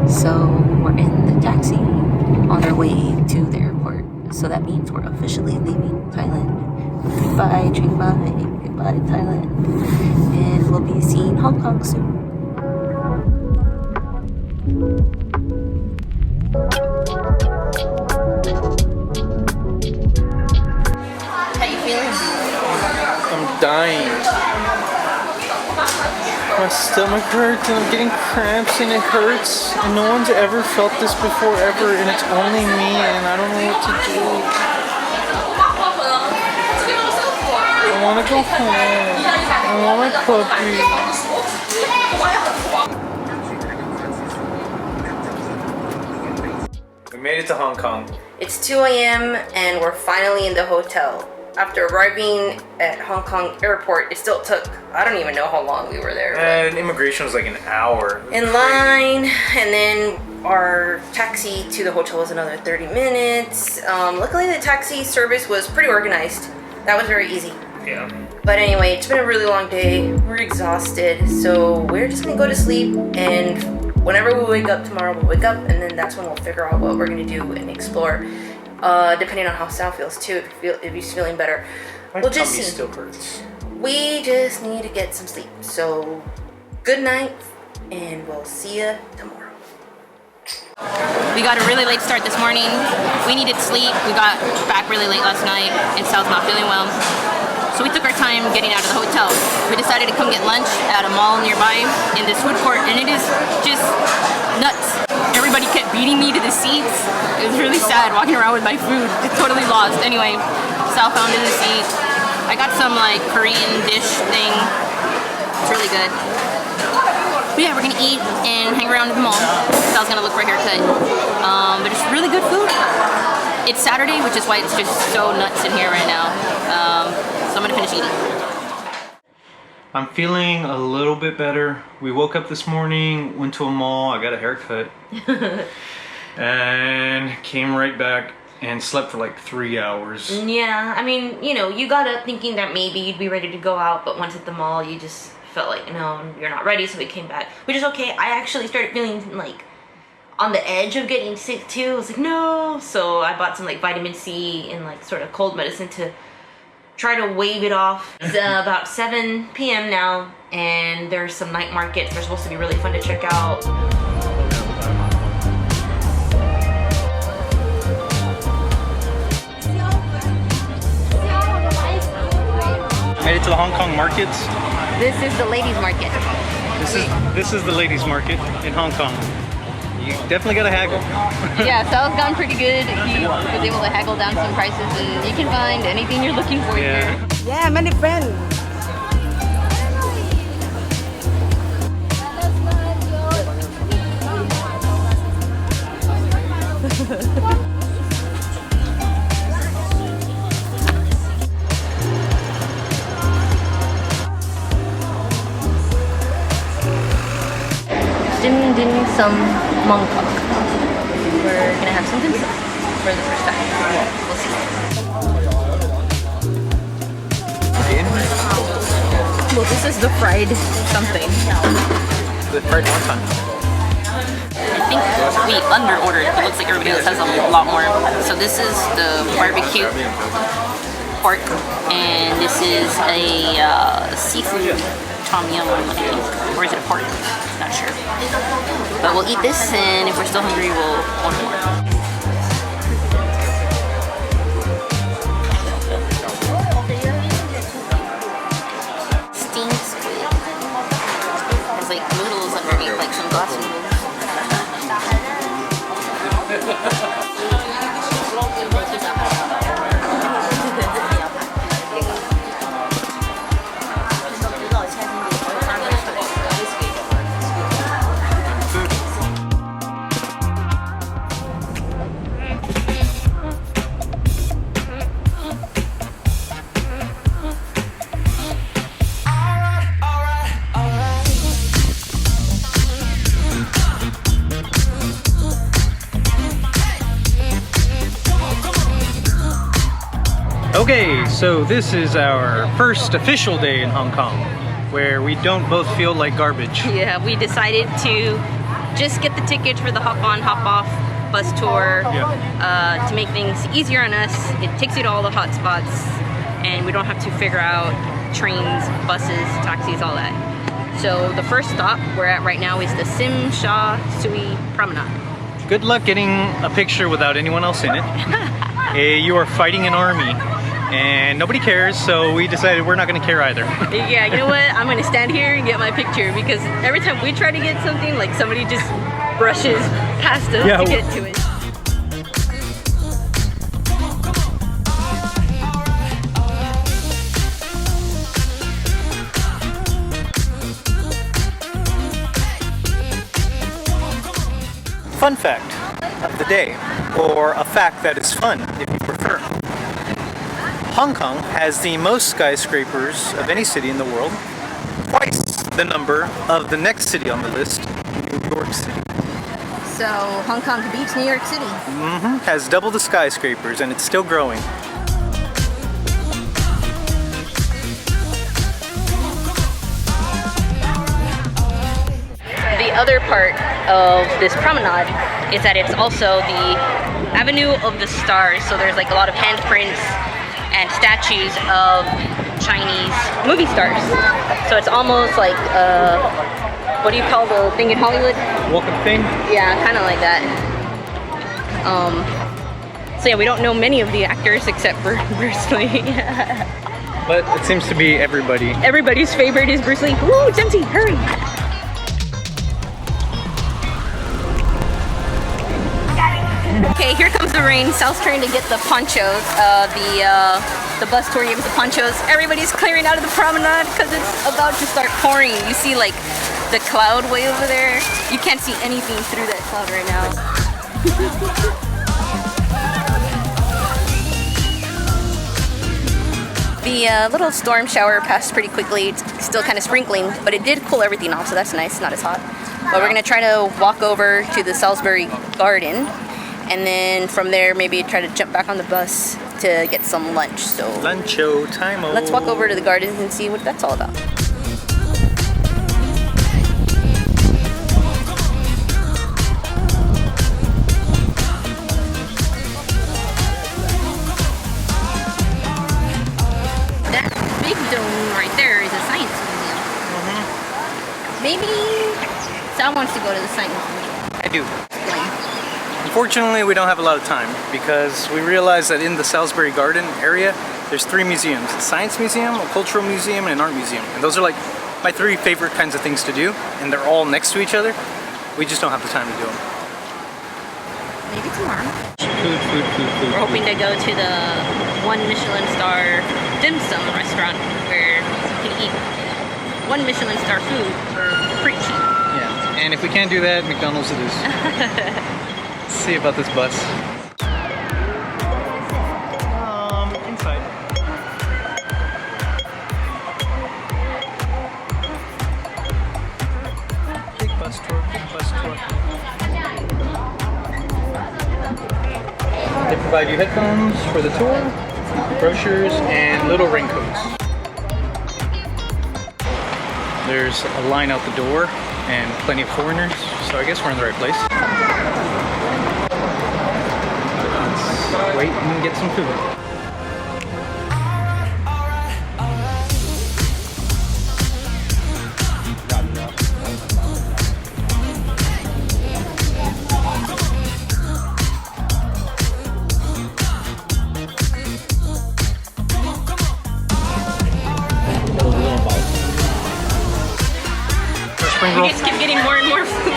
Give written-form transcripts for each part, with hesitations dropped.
So we're in the taxi on our way to the airport. So that means we're officially leaving Thailand. Goodbye, Chiang goodbye, Thailand. And we'll be seeing Hong Kong soon. How you feeling? I'm dying. My stomach hurts and I'm getting cramps and it hurts. And no one's ever felt this before ever, and it's only me, and I don't know what to do. I want to go home. I want my puppy. We made it to Hong Kong. It's 2 a.m. and we're finally in the hotel. After arriving at Hong Kong airport, it still took, I don't even know how long we were there. And immigration was like an hour. In line, and then our taxi to the hotel was another 30 minutes. Luckily the taxi service was pretty organized. That was very easy. Yeah. But anyway, it's been a really long day. We're exhausted, so we're just gonna go to sleep, and whenever we wake up tomorrow, we'll wake up, and then that's when we'll figure out what we're gonna do and explore. Depending on how Sal feels too, if he's feeling better. We'll just see. Still hurts. We just need to get some sleep. So, good night, and we'll see you tomorrow. We got a really late start this morning. We needed sleep. We got back really late last night, and Sal's not feeling well. So we took our time getting out of the hotel. We decided to come get lunch at a mall nearby in this food court, and it is just nuts. Everybody kept beating me to the seats. It was really sad walking around with my food, just totally lost. Anyway, Sal found in the seat. I got some like Korean dish thing. It's really good. But yeah, we're gonna eat and hang around at the mall. Sal's gonna look for a haircut. But it's really good food. It's Saturday, which is why it's just so nuts in here right now. So I'm gonna finish eating. I'm feeling a little bit better. We woke up this morning, went to a mall, I got a haircut, and came right back and slept for like 3 hours. Yeah, I mean, you know, you got up thinking that maybe you'd be ready to go out, but once at the mall, you just felt like, no, you're not ready, so we came back, which is okay. I actually started feeling like on the edge of getting sick too. I was like, no. So I bought some like vitamin C and like sort of cold medicine to try to wave it off. It's about 7 p.m. now, and there's some night markets. They're supposed to be really fun to check out. Made it to the Hong Kong markets. This is the ladies' market. This is the ladies' market in Hong Kong. You definitely gotta haggle. Yeah, Sal's gone pretty good. He was able to haggle down some prices, and you can find anything you're looking for here. Yeah, many friends. Dim sum mongkok. We're gonna have some dim sum for the first time. We'll see. Well, this is the fried something. The fried wonton. I think we under-ordered. It looks like everybody else has a lot more. So this is the barbecue pork, and this is a seafood tom yum, I think. Or is it a pork? Not sure. But we'll eat this, and if we're still hungry, we'll order more. Steamed squid. There's like noodles underneath, like some glass noodles. Okay, so this is our first official day in Hong Kong, where we don't both feel like garbage. Yeah, we decided to just get the tickets for the hop on, hop off bus tour to make things easier on us. It takes you to all the hot spots, and we don't have to figure out trains, buses, taxis, all that. So the first stop we're at right now is the Sim Sha Sui Promenade. Good luck getting a picture without anyone else in it. You are fighting an army, and nobody cares, so we decided we're not going to care either. Yeah, you know what? I'm going to stand here and get my picture, because every time we try to get something, like somebody just brushes past us to get to it. Fun fact of the day, or a fact that is fun if you prefer. Hong Kong has the most skyscrapers of any city in the world, twice the number of the next city on the list, New York City. So Hong Kong beats New York City. Has double the skyscrapers, and it's still growing. The other part of this promenade is that it's also the Avenue of the Stars. So there's like a lot of handprints and statues of Chinese movie stars. So it's almost like what do you call the thing in Hollywood? Walk of Fame? Yeah, kind of like that. So yeah, we don't know many of the actors except for Bruce Lee. But it seems to be everybody. Everybody's favorite is Bruce Lee. Woo, Dempsey, hurry! Okay, here comes the rain. Sal's trying to get the ponchos. The bus tour gave us the ponchos. Everybody's clearing out of the promenade because it's about to start pouring. You see like the cloud way over there. You can't see anything through that cloud right now. The little storm shower passed pretty quickly. It's still kind of sprinkling, but it did cool everything off, so that's nice. It's not as hot. But we're gonna try to walk over to the Salisbury Garden, and then from there maybe try to jump back on the bus to get some lunch. So Luncho time-o. let's walk over to the gardens and see what that's all about. That big dome right there is a science museum. Maybe Sal wants to go to the science museum. I do. Explain. Unfortunately, we don't have a lot of time because we realized that in the Salisbury Garden area, there's 3 museums: a science museum, a cultural museum, and an art museum. And those are like my 3 favorite kinds of things to do, and they're all next to each other. We just don't have the time to do them. Maybe tomorrow. Food. We're hoping to go to the 1 Michelin star dim sum restaurant where you can eat 1 Michelin star food for pretty cheap. Yeah, and if we can't do that, McDonald's it is. Let's see about this bus. Inside. Big bus tour. They provide you headphones for the tour, brochures, and little raincoats. There's a line out the door and plenty of foreigners, so I guess we're in the right place. Let's wait and get some food. Spring roll. We just keep getting more and more food.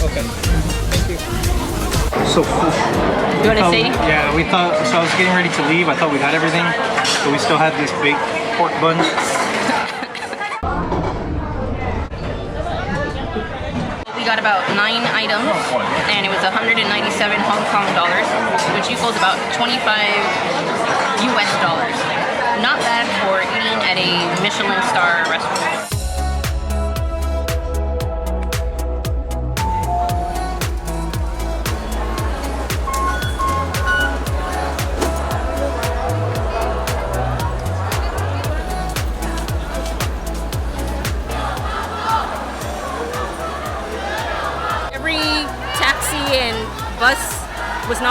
Okay. Thank you. So full. You want to say? Yeah, we thought, so I was getting ready to leave. I thought we got everything, but we still had this big pork bun. We got about 9 items, and it was 197 Hong Kong dollars, which equals about 25 US dollars. Not bad for eating at a Michelin star restaurant.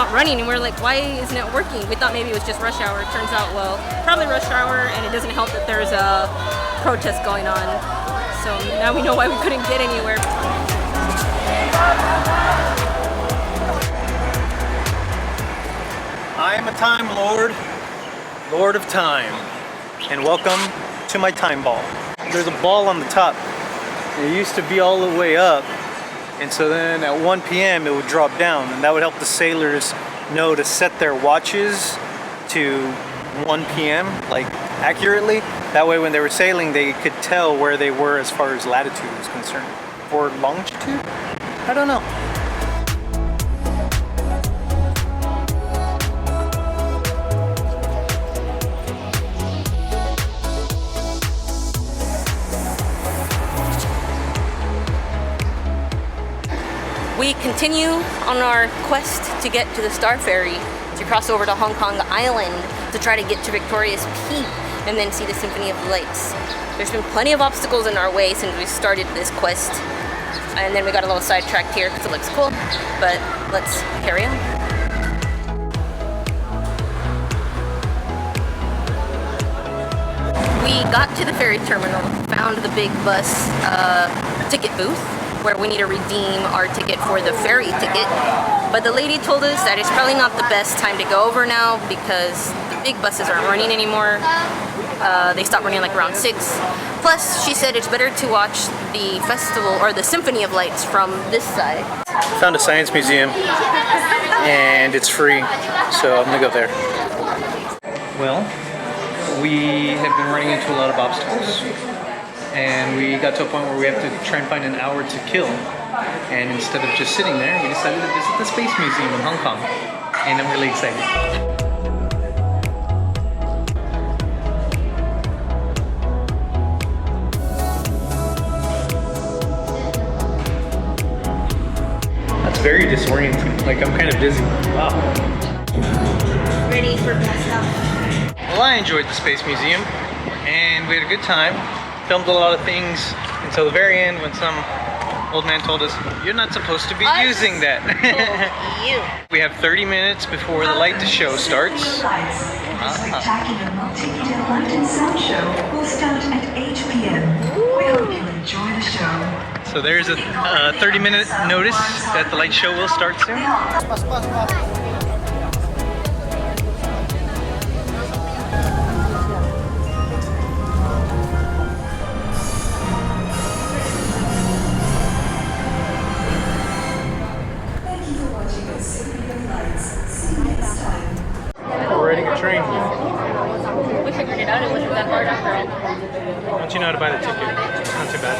not running, and we're like, why isn't it working? We thought maybe it was just rush hour. It turns out, well, probably rush hour, and it doesn't help that there's a protest going on. So now we know why we couldn't get anywhere. I am a time lord, lord of time, and welcome to my time ball. There's a ball on the top. It used to be all the way up, and so then at 1 p.m. it would drop down, and that would help the sailors know to set their watches to 1 p.m. like accurately. That way when they were sailing they could tell where they were as far as latitude was concerned. Or longitude? I don't know. We continue on our quest to get to the Star Ferry, to cross over to Hong Kong Island, to try to get to Victoria's Peak, and then see the Symphony of Lights. There's been plenty of obstacles in our way since we started this quest, and then we got a little sidetracked here because it looks cool, but let's carry on. We got to the ferry terminal, found the big bus ticket booth, where we need to redeem our ticket for the ferry ticket. But the lady told us that it's probably not the best time to go over now because the big buses aren't running anymore. They stopped running like around 6. Plus, she said it's better to watch the festival or the Symphony of Lights from this side. Found a science museum and it's free, so I'm gonna go there. Well, we have been running into a lot of obstacles, and we got to a point where we have to try and find an hour to kill. And instead of just sitting there, we decided to visit the Space Museum in Hong Kong. And I'm really excited. That's very disorienting. Like, I'm kind of dizzy. Wow. Ready for blast off. Well, I enjoyed the Space Museum, and we had a good time. Filmed a lot of things until the very end when some old man told us, you're not supposed to be using that. We have 30 minutes before the light show starts. The spectacular multimedia light and sound show will start at 8 p.m. We hope you enjoy the show. So there's a 30-minute notice that the light show will start soon. We're riding a train. We figured it out, it wasn't that hard after all. Don't you know how to buy the ticket? Not too bad.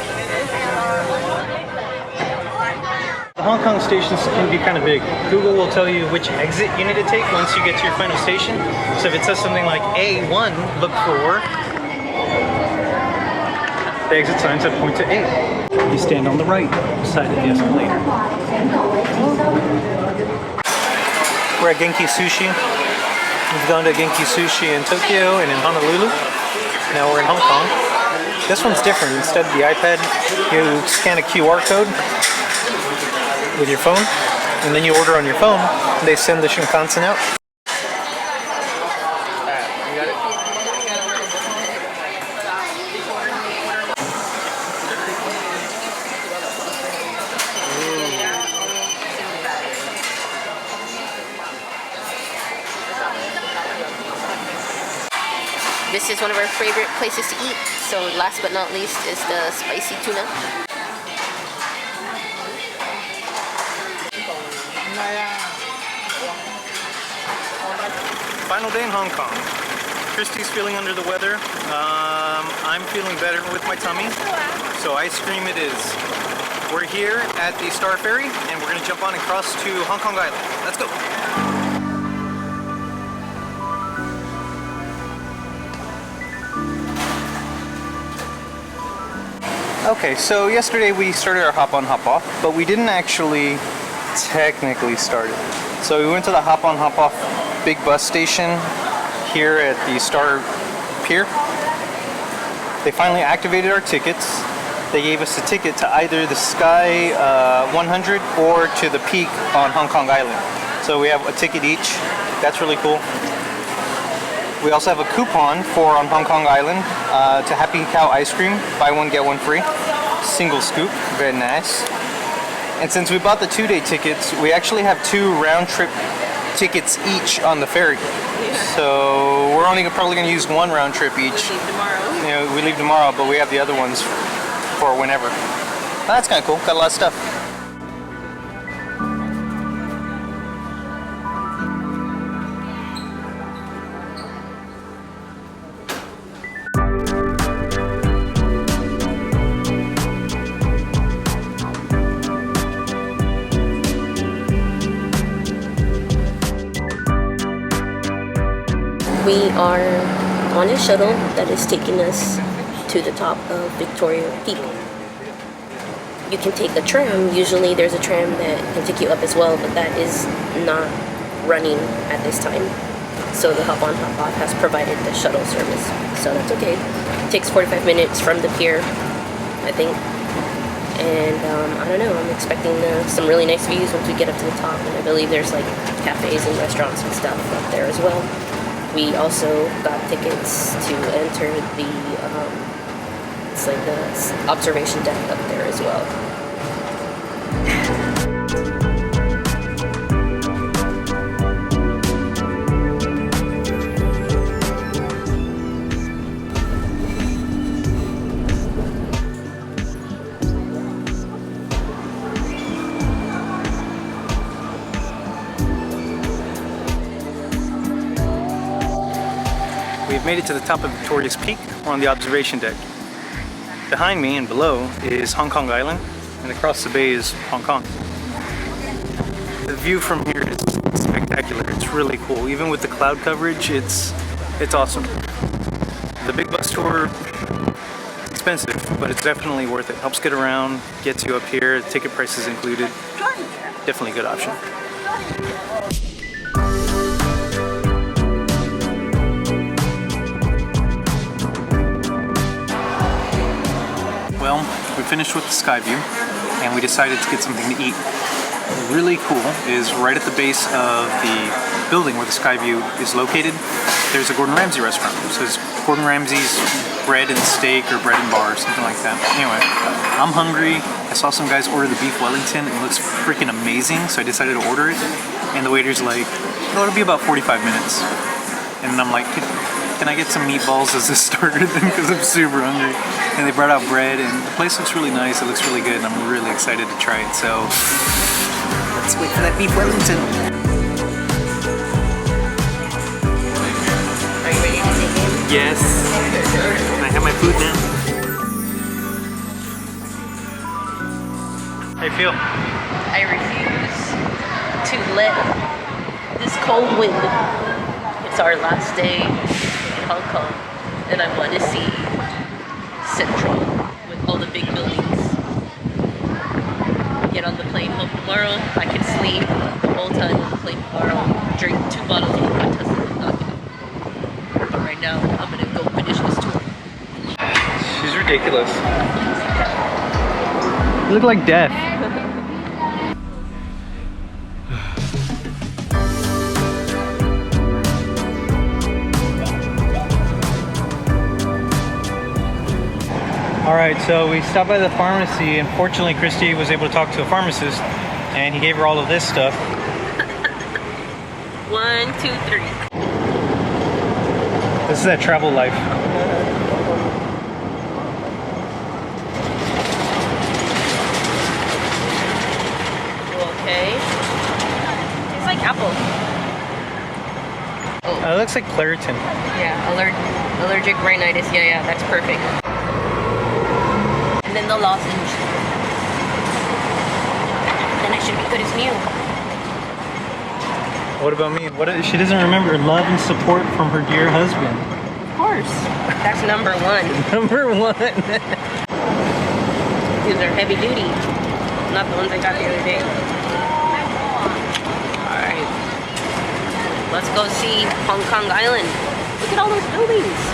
The Hong Kong stations can be kind of big. Google will tell you which exit you need to take once you get to your final station. So if it says something like A1, look for the exit signs that point to A. You stand on the right side of the escalator. We're at Genki Sushi. We've gone to Genki Sushi in Tokyo and in Honolulu. Now we're in Hong Kong. This one's different. Instead of the iPad, you scan a QR code with your phone, and then you order on your phone, and they send the Shinkansen out. This is one of our favorite places to eat. So last but not least is the spicy tuna. Final day in Hong Kong. Christy's feeling under the weather. I'm feeling better with my tummy. So ice cream it is. We're here at the Star Ferry and we're gonna jump on and cross to Hong Kong Island. Let's go. Okay, so yesterday we started our hop on hop off, but we didn't actually technically start it. So we went to the hop on hop off big bus station here at the Star Pier. They finally activated our tickets. They gave us a ticket to either the Sky 100 or to the Peak on Hong Kong Island. So we have a ticket each. That's really cool. We also have a coupon for on Hong Kong Island to Happy Cow ice cream. Buy one, get one free. Single scoop. Very nice. And since we bought the 2-day tickets, we actually have 2 round-trip tickets each on the ferry. So we're only probably going to use 1 round trip each. We leave tomorrow. You know, we leave tomorrow, but we have the other ones for whenever. That's kind of cool. Got a lot of stuff. We are on a shuttle that is taking us to the top of Victoria Peak. You can take a tram. Usually there's a tram that can take you up as well, but that is not running at this time. So the Hop On Hop Off has provided the shuttle service. So that's okay. It takes 45 minutes from the pier, I think. And I don't know, I'm expecting some really nice views once we get up to the top. And I believe there's like cafes and restaurants and stuff up there as well. We also got tickets to enter the, it's like the observation deck up there as well. We've made it to the top of Victoria's Peak. We're on the observation deck. Behind me and below is Hong Kong Island, and across the bay is Hong Kong. The view from here is spectacular. It's really cool. Even with the cloud coverage, it's awesome. The big bus tour, it's expensive, but it's definitely worth it. Helps get around, gets you up here, ticket prices included. Definitely a good option. Well, we finished with the sky view and we decided to get something to eat. Really cool is right at the base of the building where the sky view is located, there's a Gordon Ramsay restaurant. So it's Gordon Ramsay's bread and steak or bread and bar or something like that. Anyway, I'm hungry. I saw some guys order the beef Wellington. It looks freaking amazing, so I decided to order it. And the waiter's like, it'll be about 45 minutes. And I'm like, can I get some meatballs as a starter then, because I'm super hungry. And they brought out bread, and the place looks really nice, it looks really good, and I'm really excited to try it. So let's wait for that beef Wellington. Are you ready to take it? Yes. Can I have my food now? How you feel? I refuse to let this cold wind. It's our last day in Hong Kong, and I want to see Central with all the big buildings. Get on the plane home tomorrow. I can sleep the whole time on the plane tomorrow. Drink 2 bottles of vodka and knock it out. But right now, I'm gonna go finish this tour. She's ridiculous. You look like death. Alright, so we stopped by the pharmacy, and fortunately Christy was able to talk to a pharmacist, and he gave her all of this stuff. 1, 2, 3. This is that travel life. Okay. It's like apple. It looks like Claritin. Yeah, allergic rhinitis. Yeah, that's perfect. And then the lozenge. Then I should be good as new. What about me? She doesn't remember love and support from her dear husband. Of course. That's number 1. Number 1. These are heavy duty. Not the ones I got the other day. Alright. Let's go see Hong Kong Island. Look at all those buildings.